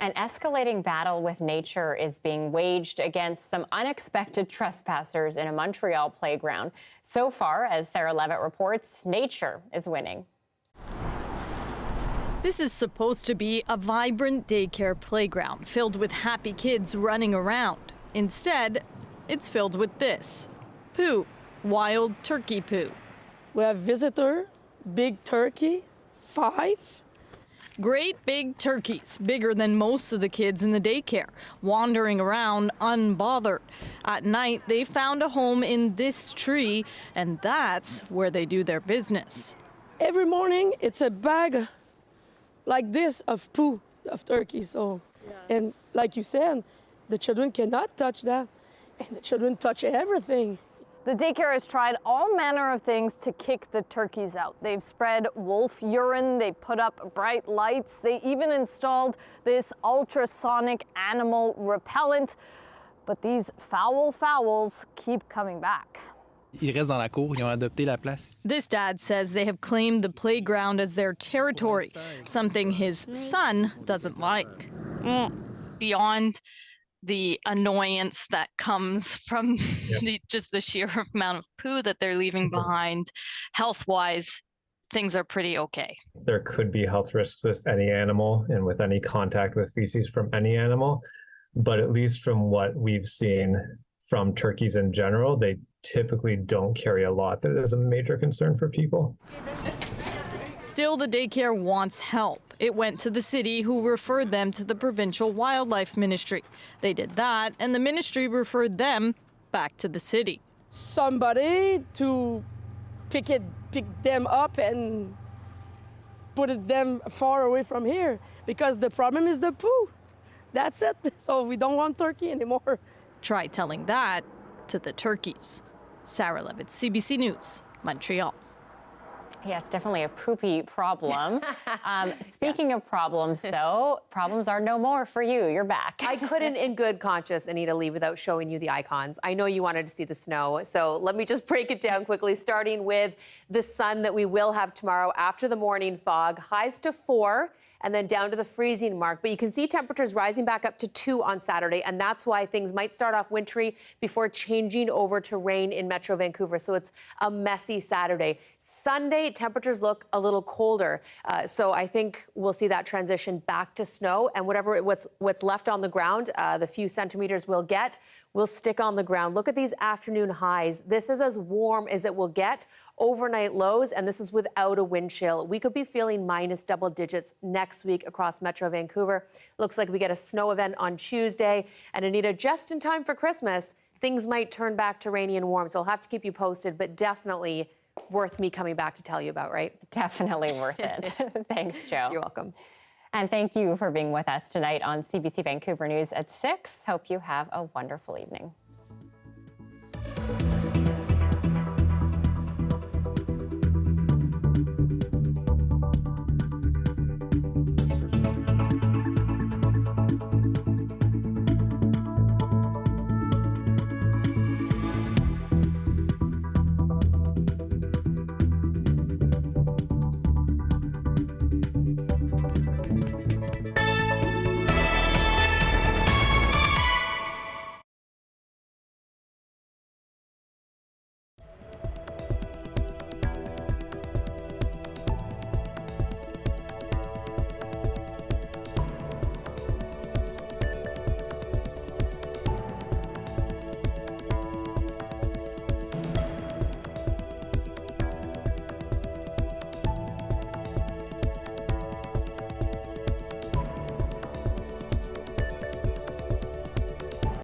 An escalating battle with nature is being waged against some unexpected trespassers in a Montreal playground. So far, as Sarah Levitt reports, nature is winning. This is supposed to be a vibrant daycare playground filled with happy kids running around. Instead, it's filled with this: poo, wild turkey poo. We have visitor, big turkey, 5. Great big turkeys, bigger than most of the kids in the daycare, wandering around unbothered. At night, they found a home in this tree, and that's where they do their business. Every morning, it's a bag like this of poo of turkey. So, and like you said, the children cannot touch that, and the children touch everything. The daycare has tried all manner of things to kick the turkeys out. They've spread wolf urine, they put up bright lights, they even installed this ultrasonic animal repellent. But these foul fowls keep coming back. Ils restent dans la cour, ils ont adopté la place. This dad says they have claimed the playground as their territory, something his son doesn't like. Beyond the annoyance that comes from just the sheer amount of poo that they're leaving behind, health-wise, things are pretty okay. There could be health risks with any animal and with any contact with feces from any animal, but at least from what we've seen from turkeys in general, they typically don't carry a lot that is a major concern for people. Still, the daycare wants help. It went to the city, who referred them to the provincial wildlife ministry. They did that, and the ministry referred them back to the city. Somebody to pick them up and put them far away from here, because the problem is the poo. That's it. So we don't want turkey anymore. Try telling that to the turkeys. Sarah Levitt, CBC News, Montreal. Yeah, it's definitely a poopy problem. Speaking of problems, though, problems are no more for you. You're back. I couldn't, in good conscience, Anita, leave without showing you the icons. I know you wanted to see the snow, so let me just break it down quickly, starting with the sun that we will have tomorrow after the morning fog. Highs to 4. And then down to the freezing mark. But you can see temperatures rising back up to 2 on Saturday, and that's why things might start off wintry before changing over to rain in Metro Vancouver. So it's a messy Saturday. Sunday, temperatures look a little colder. So I think we'll see that transition back to snow, and what's left on the ground, the few centimeters we'll get, will stick on the ground. Look at these afternoon highs. This is as warm as it will get. Overnight lows, and this is without a wind chill. We could be feeling minus double digits next week across Metro Vancouver. Looks like we get a snow event on Tuesday. And Anita, just in time for Christmas, things might turn back to rainy and warm. So I'll have to keep you posted, but definitely worth me coming back to tell you about, right? Definitely worth it. Thanks, Jo. You're welcome. And thank you for being with us tonight on CBC Vancouver News at 6. Hope you have a wonderful evening.